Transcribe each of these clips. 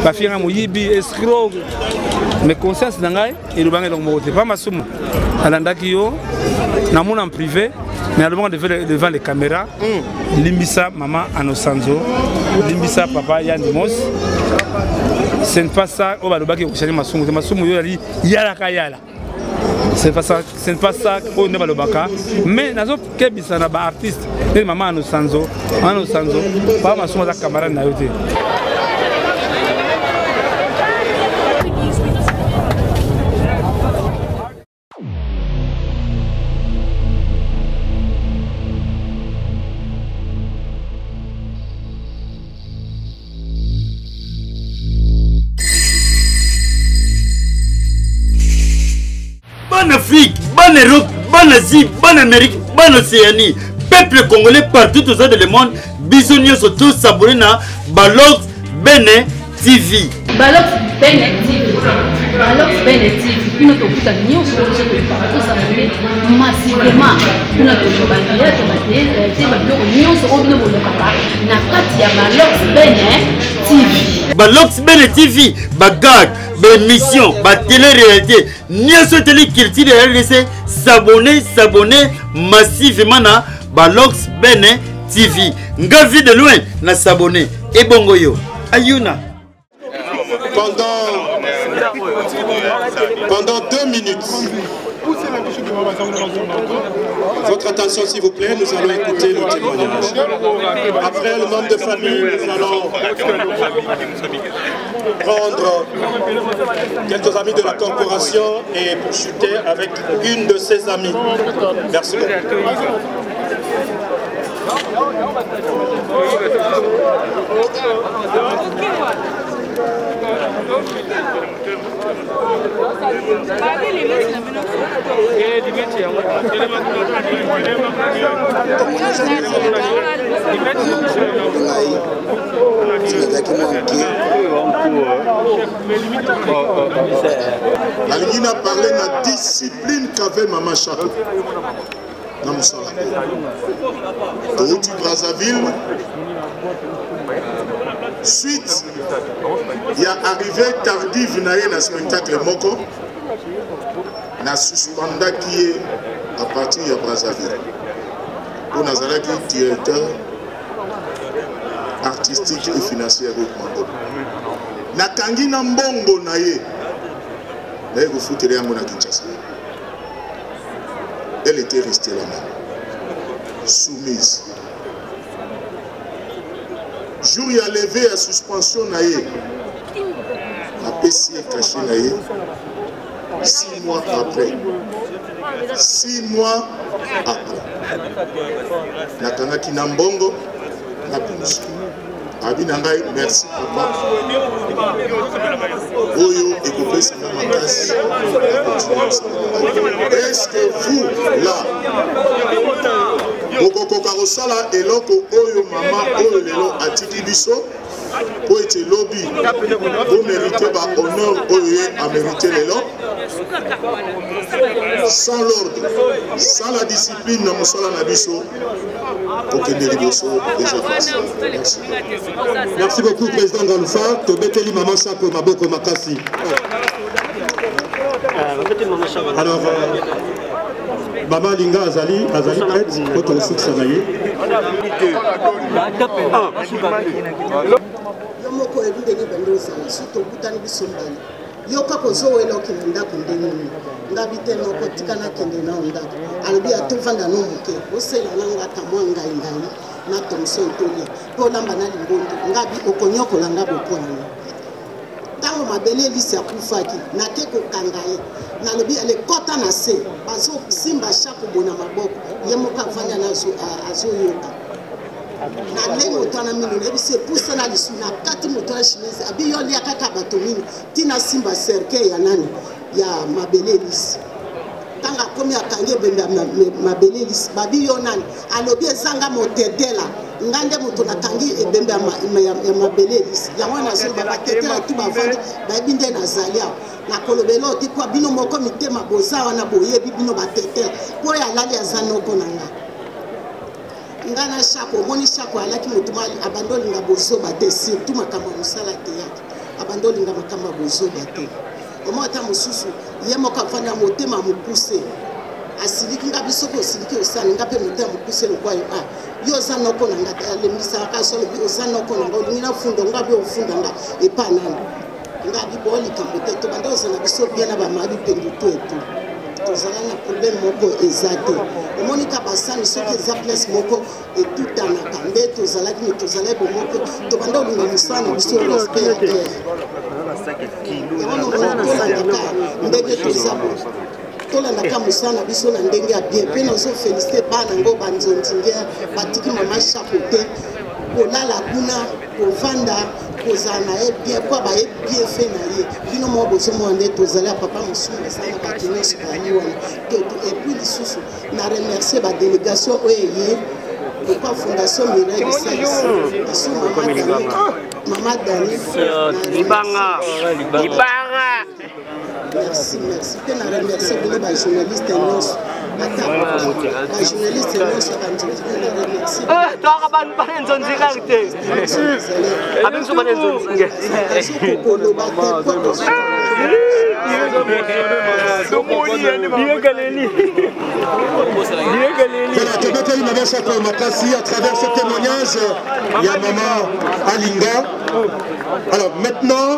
bafia moyibi escroc mais conscience nangai et le banque donc moté pas masumu alandaki yo na mon en privé mais alors devant les caméras limbisa maman Anosanzo limbisa papa Yandimos ce n'est pas ça on va le baki ko masumu yo yali yala kayala c'est pas ça on ne va le baka mais nazo kebisa na ba artiste et maman Anosanzo pas masumu za camarade na yote. Bonne Afrique, bonne Europe, bonne Asie, bonne Amérique, bonne Océanie, peuple congolais partout aux autres du monde, bisognos sont tous s'abonner à Balox Bene TV. Balox Bene TV. Balox Bene TV. Puis notre putain de sur le site de partout s'abonner massivement. Puis notre chobandier, c'est Balox Bene TV. Balox Bene TV, bagag. Émission, télé-réalité, n'y a ce télé-culture de RDC, s'abonner massivement à Balox Bene TV. Ngavi de loin, na s'abonner. Et bongo yo, Ayuna. Pendant 2 minutes, votre attention s'il vous plaît, nous allons écouter le témoignage. Après le membre de famille, nous allons prendre quelques amis de la corporation et poursuiter avec une de ses amies. Merci beaucoup. La ligne a parlé de la discipline qu'avait Maman Chapeau. Dans mon salon. Du Brazzaville. Suite, il y a arrivé tardive dans le spectacle Moko. Na suspenda qui est à partir de Brazzaville. Pour Nazareth, directeur artistique et financier de Mando. Na kangi na mbongo na ye. Na yego futele yango na Kinshasa. Elle était restée là-bas, soumise. Jour il a levé à suspension naïe. La PC est cachée naïe. 6 mois après. 6 mois après. Nakanga Kinambongo, la punition. Abinangai, merci papa. Oyo et Koupé Sana Makas. Est-ce que vous, là, Okoko Karosala et Loko Oyo Mama Oyo Lelo Atiki Biso, pour être lobby, vous méritez l'honneur Oyo à mériter Lelo. Sans l'ordre, sans la discipline, dans Moussala Nabiso, aucun Nériboso déjà passé. Merci. Merci beaucoup, Président Galoufa. Tobeteli Maman Chapeau, Maboko Makassi. Alors, Maman Linga Azali prête, pour ton souk Sanaye. yoka kozowela okende ndako ndenge ngabite noko tikana kende na ndako alobi atovanda no moke osela nanga kamwa ngai na Thomson Tolia po lamba na limbondo ngabi okonyokola ngabo pona tango mabele lisi akufaki nake kokanga ye nalobi ale kota na se bazo simba shako bona maboko ye moka vanya na azoyoka na lengo tana mino lebise pousse na lisu na kati moto na chimese abi yo lia kaka bato mino tina simba cercle ya nani ya mabele lisi tanga komi akange bemba mabele lisi babi yo nani alobi ezanga motedela ngande moto na kangi ebemba ya mabele lisi yango na so ba tetela tu ba vandi ba binde na zalia na kolobelo ti kwa bino moko mitema boza wana boyebi bino ba tetela po ya lali azanoko nanga ngana shako moni shako alaki mutuma abandoni nga bozo ba te surtout makambo musala te yaki tobanda olinga makambo ya bozoba te omo ata mosusu ye moko afanda motema mopuse asiliki nga biso ko osiliki osani nga mpe motema mopuse lokwa yo yo oza noko na nga alemisaka so lobi oza noko na nga olingi nafunda nga mpe ofunda nga epa nani nga biboya likambo te tobanda ozala biso bien na bamari pendutu etu tozala na problème moko eza te omonika basani soki eza place moko etutanaka nde tozalaki me tozala bomoko tobanda olinga mosala na biso respect ya terre tolandaka ndenge toza bo tolandaka mosala na biso na ndenge ya bien mpe nazofélicité bana yango banzondingere batiki mama chapo te kolala kuna kovanda kozala na ye bien po baye bien fe na ye bino moko bozomona nde tozali ya papa mosumu ezala na bato nyonso bayali wana epuis lisusu na remercie badélégation oyo eye pourquoi fondation Mireille bisalisi biso mama dani libanga merci mpe na remercie bino bajournaliste nyonso ata bajournaliste nyonso banzonzika na remercie toaka bantu banenzonzikaki te abiso banenzonzike azokokoloba te à travers ce témoignage, il y a maman Alinga. Alors maintenant,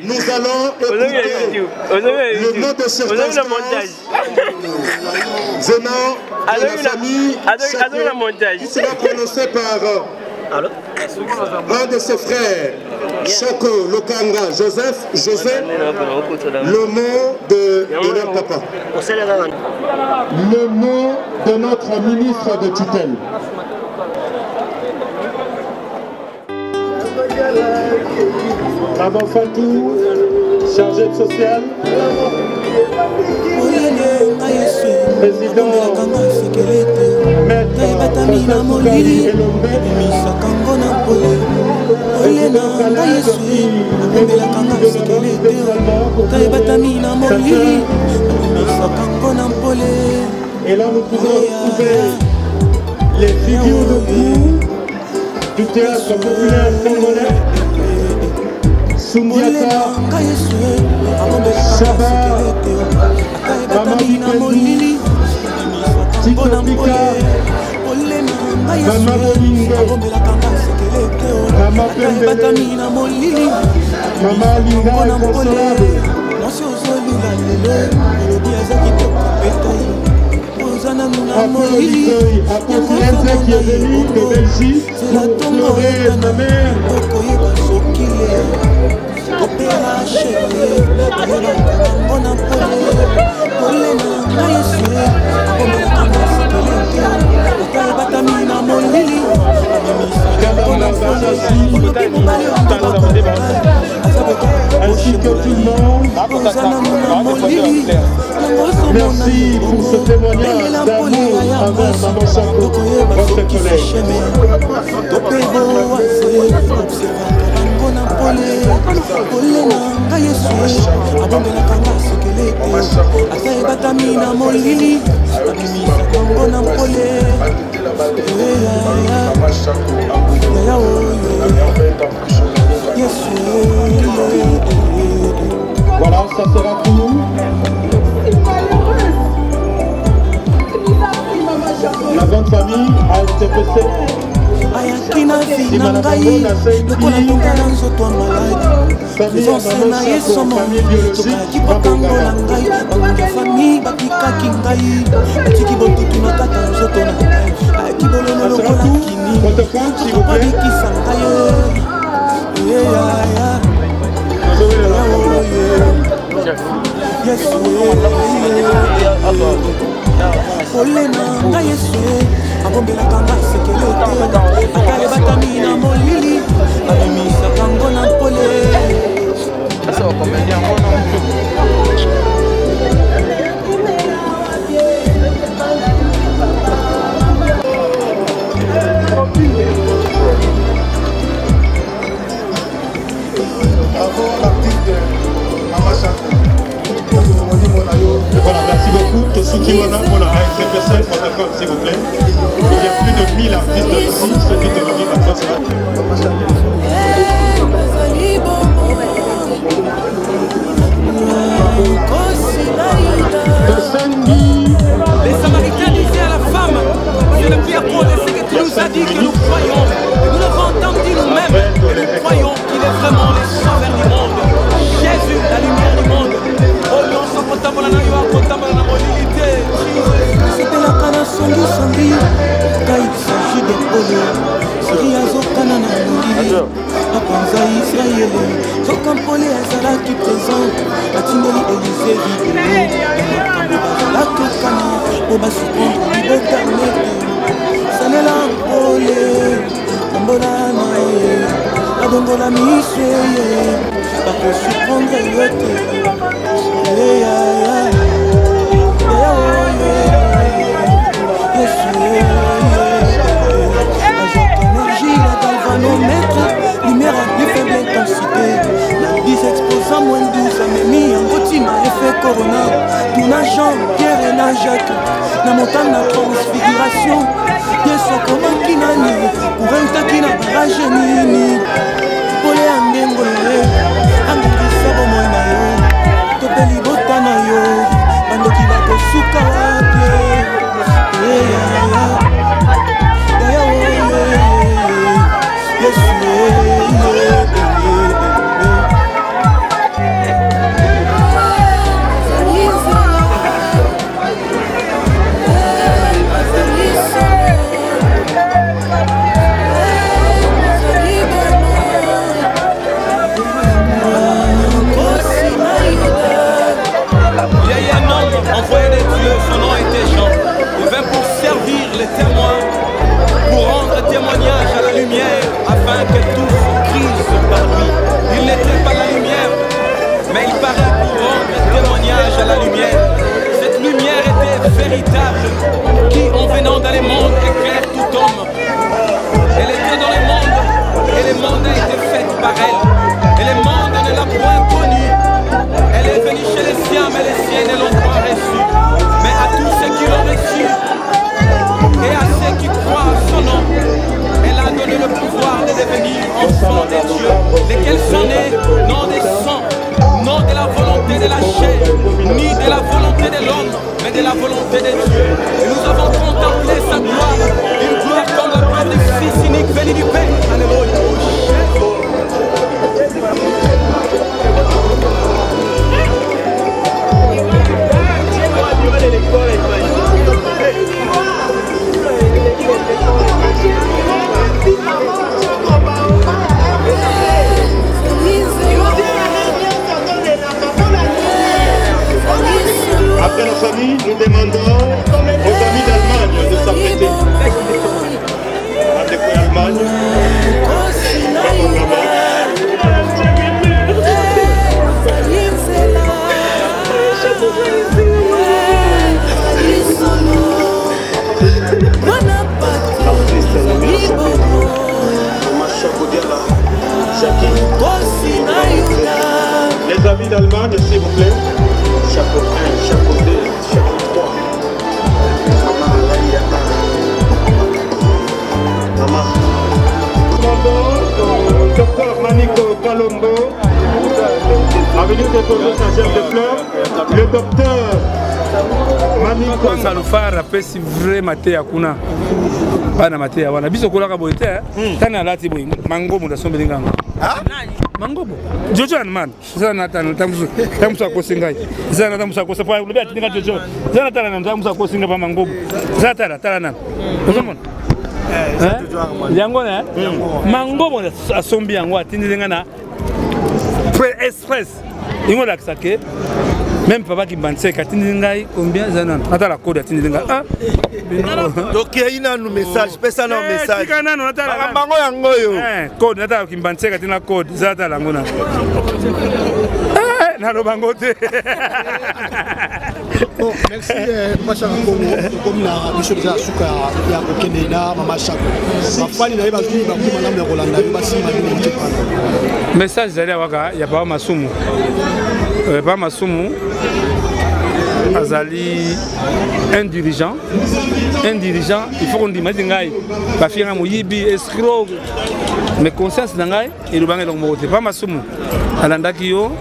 nous allons écouter le nom de circonstance venant de la famille qui sera prononcé par un de ses frères, Choko Lokanga Joseph, le nom de leur papa. Le nom de notre ministre de tutelle. Maman Fatou, chargée de social. Président Maître François Soukari Elombe. Président Alain Sophie et de et là nous pouvons trouver les figures de proue du théâtre populaire congolais. Soumbiata, Chaba, Mama Bikeli, Tito Pika, Mama Bolingo, Mama Pembele, Mama Linga Inconsolable. Apothiense qui est venu de Belgique pour pleurer ma mère. Ainsi que tout le monde. Merci pour ce témoignage d'amour envers Maman Chapo, votre collègue. Voilà, ça sera tout. La grande famille a été passée. ayakina vina ngai lokola tongala nzoto ya maladi ezonse na ye somo tokaki bakangola ngai bakongi ya famille bakikaki ngai batiki botutu na kata nzoto na ngai ayaki bololo lokola kini tokobikisa ngai olena ngai yesu abombelaka nga sekele te akalebatami na molili abimisaka ngo na mpole Voilà, merci beaucoup. Tosuki Wana, on a ASPC, s'il vous plaît. Il y a plus de 1000 artistes ici, ceux qui te reviennent maintenant. na moi bapanza Israele zokampole azalaki présent atindeli Élysée vidéo makambo bazalakokana po basuprendre libota nete salela mpole ambola na ye abongola miso ye bakosuprendre yo te lumière à plus faible intensité. La 10 exposant moins 12 a mis en routine effet corona. Tout Jean, Pierre et Jacques. Na montagne la transfiguration. Yeso comment qui n'a ni pour un qui n'a pas génie. Pour les andengo, andengo sabo moina yo. Topeli botana yo. Bando qui va kosuka wapie. Envoyé des dieux, son nom était Jean. Il vint pour servir les témoins, pour rendre témoignage à la lumière, afin que tous crissent par lui. Il n'était pas la lumière, mais il paraît pour rendre témoignage à la lumière. Cette lumière était véritable, qui en venant dans les mondes éclaire tout homme. Elle était dans les mondes, et les mondes étaient faits par elle. Et les mondes ne l'ont point connue. Elle est venue chez les siens, mais les siens ne l'ont pas reçue. Mais à tous ceux qui l'ont reçue, et à ceux qui croient son nom, elle a donné le pouvoir de devenir enfants de Dieu, lesquels sont nés non des sangs, non de la volonté de la chair, ni de la volonté de l'homme, mais de la volonté de Dieu. Et nous avons contemplé sa gloire, une gloire comme la gloire du Fils unique venu du Père. Alléluia. Après nos familles, nous demandons aux amis d'Allemagne de s'apprêter. Après l'Allemagne, les amis d'Allemagne, s'il vous plaît. Chapeau 1, chapeau 2, chapeau 3. Maman. Docteur Manico Palombo a venu déposer sa gerbe de fleurs. Le docteur Manico Salufara pesi vraiment te yakuna. Bana mate ya wana biso kolaka boite tana lati boy mango mu da sombe nganga. Ah? Mangobo. Jojo man. Zana tana tamsu akosingai. Zana tamsu akosepa ulebe atinga Jojo. Zana tana tamsu akosinga pa mangobo. Zata tala na. Uzomona. Yango na. Mangobo asombi yango atinga na express. Ingo la kisake. Même papa qui banse katinga combien zana. Ata la code atinga. Ah. Donc il y a un message, personne un message. Bango yango yo. Code nata qui banse katinga code zata la ngona. Na lo bango te. Bon, merci Macha Congo comme la mission de Suka ya kokende na mama Chako. Mafani na yeba zui ba kuma na Rolanda ba sima ni mutje pana. Message zali waka ya pa masumu. Pa masumu azali un dirigeant, il faut qu'on dise ngai ba fianga moyibi escroc mais conscience ngai et le bangai longote pas masumu alandaki yo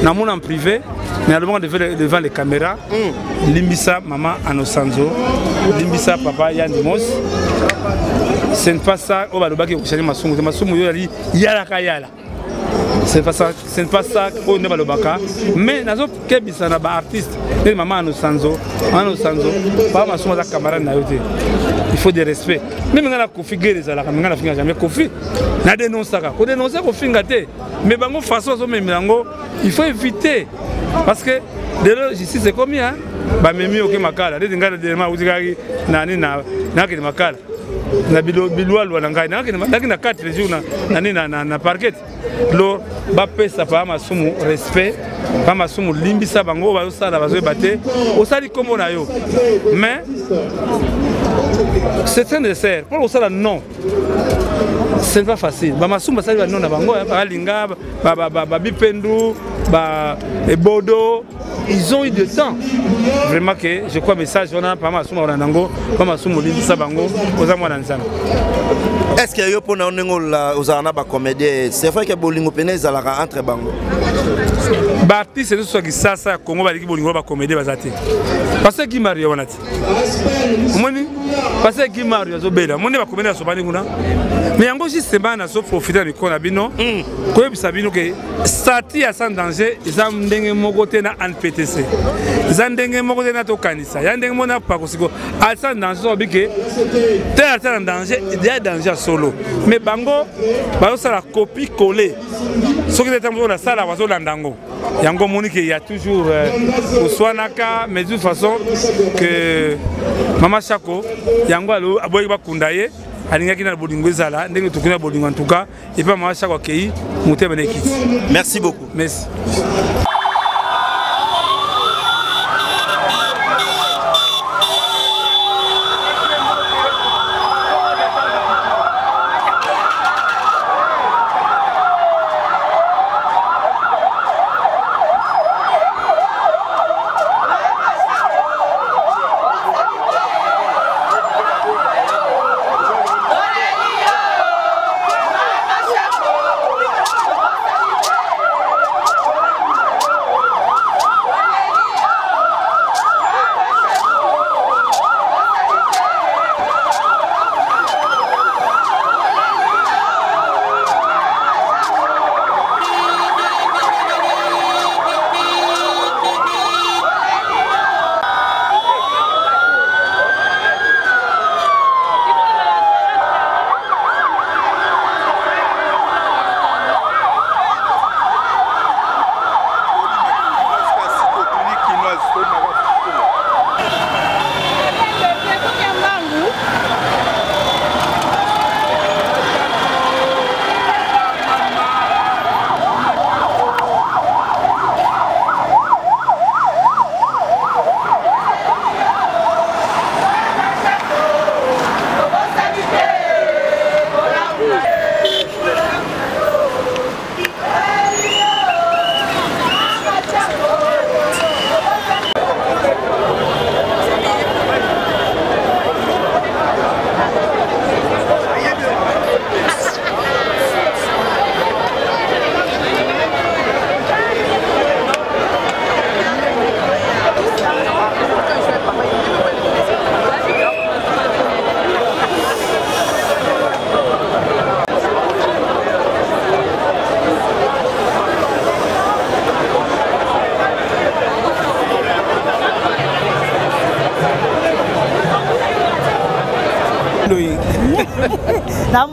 na mon en privé mais devant les caméras limbisa maman Anosanzo limbisa papa Yandimos ce n'est pas ça au balobaki ko chani masumu yo yali yala kayala. C'est pas ça qu'on ne va le baka. Mais nous avons des artistes, des mamans Anosanzo, pas ma somme de camarade. Il faut des respects. Même quand la Kofi guerre ça la quand la finga jamais Kofi. Na dénoncer ça. Ko dénoncer Kofi ngate. Mais bango façon so même bango, il faut éviter parce que de la justice c'est combien ba memi oké makala. De ngala de ma uzikaki nani na ke makala. Na bilwa lwa ngai na ke na 4 jours na parquet. Lo ba pesa pa masumu respect. Pas ma somme limbisa bango ba ça la bazo baté au sali comme on a yo mais c'est un dessert pour ça non c'est pas facile ba ma somme ça non na bango ba linga ba bipendu ba ebodo ils ont eu du temps vraiment que je crois message on a pas ma somme on a nango pas ma somme limbisa bango aux amwa nzana. Est-ce qu'il y a pour aux arabes comédie c'est vrai que bolingo penez à la entre bango Baptiste c'est tout ce qui ça Congo ba bolingo ba comédie bazati parce que Guy Mario wanati moni parce que Guy Mario zo bela moni ba comédie so bani kuna mais yango justement na so profiter de kona bino ko yebisa bino que stati ya sans danger za ndenge moko te na NPTC za ndenge moko te na to kanisa ya ndenge mona pa kosiko al sans danger so bike te al sans danger il y a danger solo mais bango ba ça la copie coller ce qui est en train de ça la wazo landango yango moni qu'il y a toujours oswanaka mais de toute façon que Mama Chako yango alo aboyi ba kundaye alingaki na bolingo ezala ndenge tukuna bolingo en tout cas et pas Mama Chako akei mutebe na équipe. Merci beaucoup. Merci.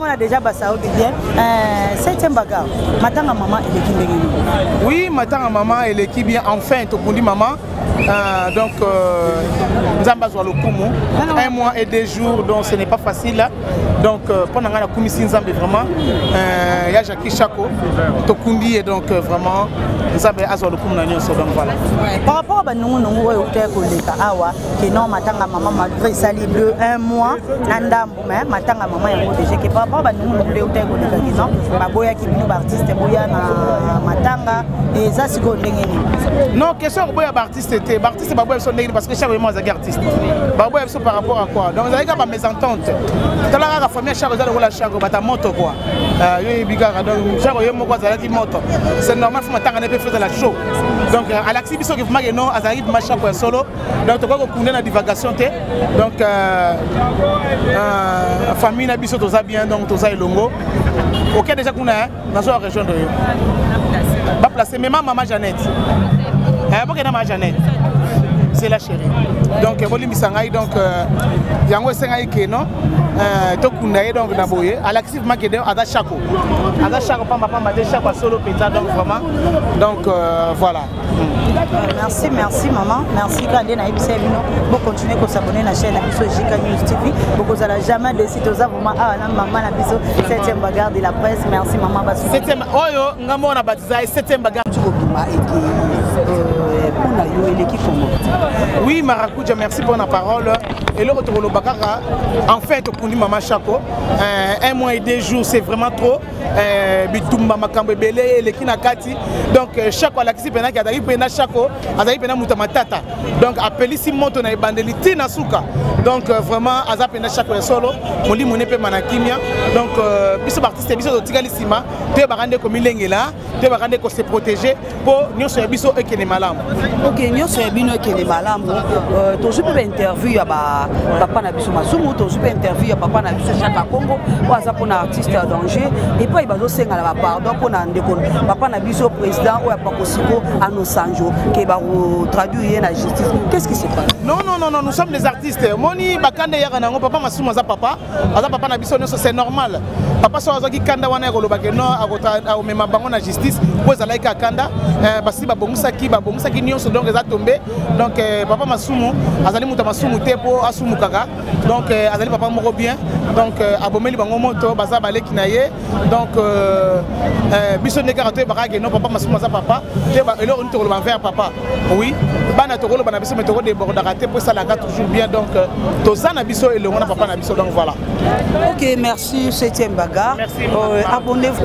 On a déjà Bassao bien. 7e bagarre. Matanga maman et l'équipe bien. Oui, Matanga maman et l'équipe bien. Enfin, Tokundi maman. Donc, Nzamba soit le Kumu. 1 mois et 2 jours, donc ce n'est pas facile. Donc, pendant la commission Nzamba vraiment, il y a Jackie Chako, Tokundi et donc vraiment Nzamba Azwa le Kumu Nagnon. Donc voilà. Par rapport à nous, nous Awa, qui non Matanga maman malgré ça libre 1 mois, Nandam, Matanga maman est protégé. Par rapport à nous, nous devons non, Baboya qui est artiste, Boya na Matanga et ça c'est quoi non, question de Boya artiste était artiste Baboya sont parce que chaque mois c'est artiste. Baboya par rapport à quoi? Donc vous avez pas mésentente. Tout la famille chaque jour la chaque bata moto quoi. Yo bigara donc chaque yo moko za la moto. C'est normal faut Matanga ne peut faire la show. Donc à l'exhibition que vous m'avez non azari machin quoi solo. Donc tu vois qu'on connaît la divagation té. Donc famille na biso toza bien donc toza elongo. OK déjà qu'on a dans la région de yo. Ba placer même maman Jeannette. Pourquoi maman Jeannette? c'est la chérie. Donc bolimbisa ngai donc yango esengai ke non tokunda ye donc naboye Alexis Makede ada Chako pamba de Chako solo peta donc vraiment donc voilà. Merci maman, merci Kandé na ibisa bino. Bon continuer à s'abonner à la chaîne Abisso JK News TV. Beaucoup n'allez jamais décider vraiment maman na biso 7e bagarre de la presse. Merci maman Bassou. 7e oyo ngamo na batiza 7e bagarre tu kokima pour na yo eleki comment. Oui Maracuja, merci pour la parole. Et le retour au Bakara, en fait, pour Maman Chako, 1 mois et 2 jours, c'est vraiment trop. Bitumba Makambe Belé, les Kinakati. Donc, Chako, la Kisipena, qui a d'ailleurs Pena Chako, a d'ailleurs Pena Mutamatata. Donc, appelé Simon, on a bandeli Tina Souka. Donc, vraiment, Azapena Chako est solo, Moli Monepe Manakimia. Donc, Bisso Baptiste, Bisso de Tigalisima, tu vas rendre comme il est là, tu vas rendre qu'on se protéger pour nous sur Bisso et Kene Malam. Ok, nous sur Bino et Kene Malam, tu as une interview à papa na biso mazumu to super interview ya papa na biso Chaka Congo waza pona artiste à danger et puis bazo senga la pardon pona ndeko papa na biso président ou ya pakosiko à Nosanjo ke ba traduire na justice. Qu'est-ce qui se passe? Non, nous sommes des artistes. Moni bakande ya nango papa masumu za papa na biso c'est normal. Papa so azaki kanda wana ko lobake no akota au mema bango na justice po za laika kanda basi babongusaki nyonso donc za tomber donc papa masumu azali muta masumu te po asumu kaka donc azali papa moko bien donc abomeli bango moto baza baleki na ye donc biso ne karato bakake no papa masumu za papa te ba elo on to le vers papa oui bana to ko bana biso me to ko déborder raté pour ça la toujours bien donc tozana biso et le on papa na biso donc voilà. OK, merci 7e bagarre. Merci. Abonnez-vous.